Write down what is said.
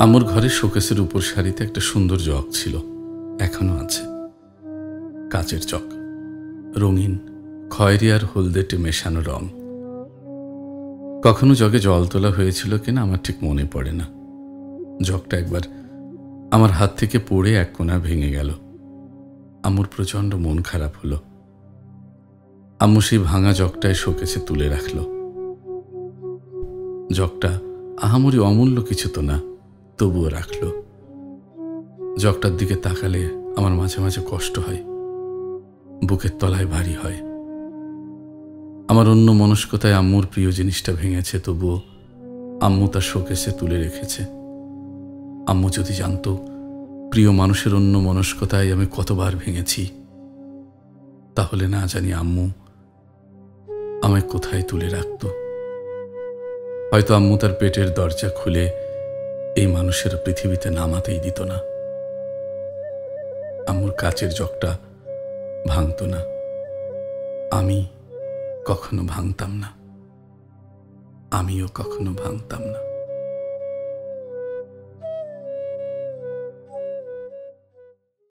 আমার ঘরে শোকেসের উপর সারিতে একটা সুন্দর জগ ছিল, এখনো আছে। কাচের জগ, রঙিন খয়েরি আর হলদেটে মেশানো রং। কখনো জগে জল তোলা হয়েছিল কিনা আমার ঠিক মনে পড়ে না। জগটা একবার আমার হাত থেকে পড়ে এক কোণা ভেঙে গেল। আম্মুর প্রচণ্ড মন খারাপ হলো। আম্মু সেই ভাঙা জগটায় শোকেসে তুলে রাখল। জগটা আহামরি অমূল্য কিছু তো না, তবুও রাখল। জগটার দিকে তাকালে আমার মাঝে মাঝে কষ্ট হয়, বুকের তলায় ভারী হয়। আমার অন্য মনস্কতায় আম্মুর প্রিয় জিনিসটা ভেঙেছে, তবুও আম্মু তার শোকেসে তুলে রেখেছে। আম্মু যদি জানতো প্রিয় মানুষের অন্য মনস্কতায় আমি কতবার ভেঙেছি, তাহলে না জানি আম্মু আমায় কোথায় তুলে রাখত। হয়তো আম্মু তার পেটের দরজা খুলে এই মানুষের পৃথিবীতে নামাতেই দিত না। আম্মুর কাচের জগটা ভাঙত না, আমি কখনো ভাঙতাম না, আমিও কখনো ভাঙতাম না।